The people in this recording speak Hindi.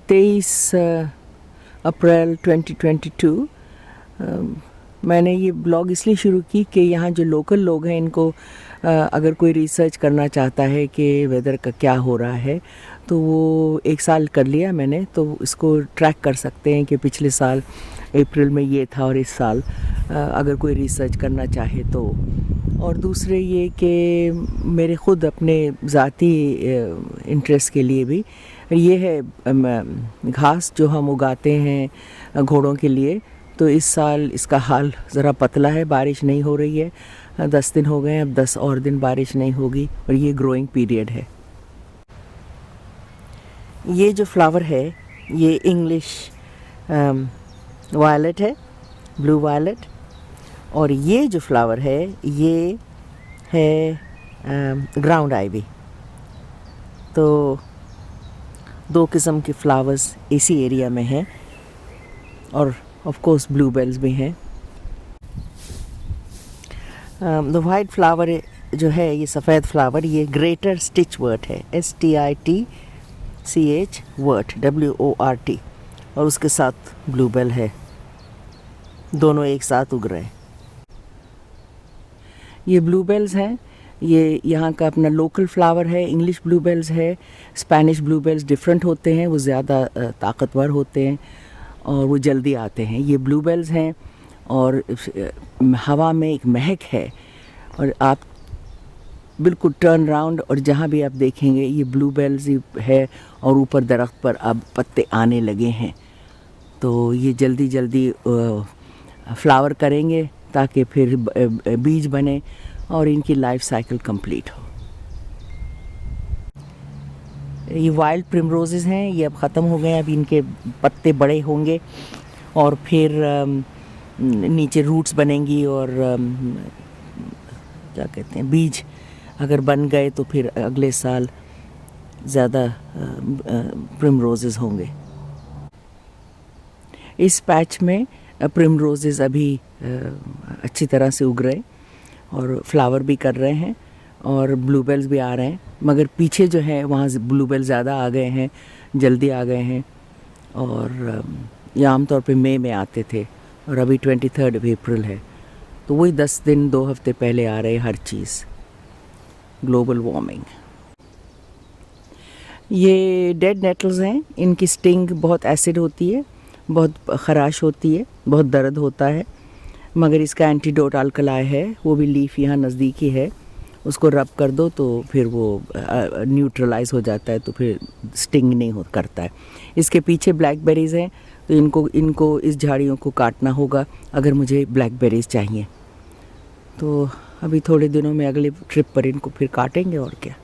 23 अप्रैल 2022। मैंने ये ब्लॉग इसलिए शुरू की कि यहाँ जो लोकल लोग हैं इनको अगर कोई रिसर्च करना चाहता है कि वेदर का क्या हो रहा है तो वो एक साल कर लिया मैंने, तो इसको ट्रैक कर सकते हैं कि पिछले साल अप्रैल में ये था और इस साल अगर कोई रिसर्च करना चाहे तो। और दूसरे ये कि मेरे ख़ुद अपने ज़ाती इंटरेस्ट के लिए भी ये है घास जो हम उगाते हैं घोड़ों के लिए, तो इस साल इसका हाल ज़रा पतला है, बारिश नहीं हो रही है। 10 दिन हो गए हैं, अब 10 और दिन बारिश नहीं होगी और ये ग्रोइंग पीरियड है। ये जो फ्लावर है ये इंग्लिश वायलेट है, ब्लू वायलेट, और ये जो फ्लावर है ये है ग्राउंड आइवी। तो 2 किस्म के फ्लावर्स इसी एरिया में हैं और ऑफ कोर्स ब्लूबेल्स भी हैं। द वाइट फ्लावर जो है ये सफ़ेद फ्लावर, ये ग्रेटर स्टिच वर्ट है, STITCH वर्ट, WORT, और उसके साथ ब्लूबेल है, दोनों एक साथ उग रहे हैं। ये ब्लूबेल्स हैं, ये यहाँ का अपना लोकल फ्लावर है। इंग्लिश ब्लूबेल्स है, स्पेनिश ब्लूबेल्स डिफरेंट होते हैं, वो ज़्यादा ताकतवर होते हैं और वो जल्दी आते हैं। ये ब्लूबेल्स हैं और हवा में एक महक है और आप बिल्कुल टर्न राउंड और जहाँ भी आप देखेंगे ये ब्लूबेल्स है और ऊपर दरख्त पर अब पत्ते आने लगे हैं। तो ये जल्दी जल्दी फ्लावर करेंगे ताकि फिर बीज बने और इनकी लाइफ साइकिल कंप्लीट हो। ये वाइल्ड प्रिमरोजेस हैं, ये अब ख़त्म हो गए हैं, अब इनके पत्ते बड़े होंगे और फिर नीचे रूट्स बनेंगी और क्या कहते हैं, बीज अगर बन गए तो फिर अगले साल ज़्यादा प्रिमरोजेस होंगे। इस पैच में प्रिमरोजेस अभी अच्छी तरह से उग रहे और फ्लावर भी कर रहे हैं और ब्लूबेल्स भी आ रहे हैं, मगर पीछे जो है वहाँ ब्लूबेल ज़्यादा आ गए हैं, जल्दी आ गए हैं। और ये आमतौर पे मई में आते थे और अभी 23 अप्रैल है, तो वही 10 दिन 2 हफ्ते पहले आ रहे हर चीज़। Global warming. ये डेड नेटल्स हैं, इनकी स्टिंग बहुत एसिड होती है, बहुत ख़राश होती है, बहुत दर्द होता है, मगर इसका एंटीडोट अल्कलाई है, वो भी लीफ यहाँ नज़दीक ही है, उसको रब कर दो तो फिर वो न्यूट्रलाइज हो जाता है, तो फिर स्टिंग नहीं हो करता है। इसके पीछे ब्लैकबेरीज़ हैं, तो इनको इस झाड़ियों को काटना होगा अगर मुझे ब्लैकबेरीज़ चाहिए। तो अभी थोड़े दिनों में अगले ट्रिप पर इनको फिर काटेंगे और क्या।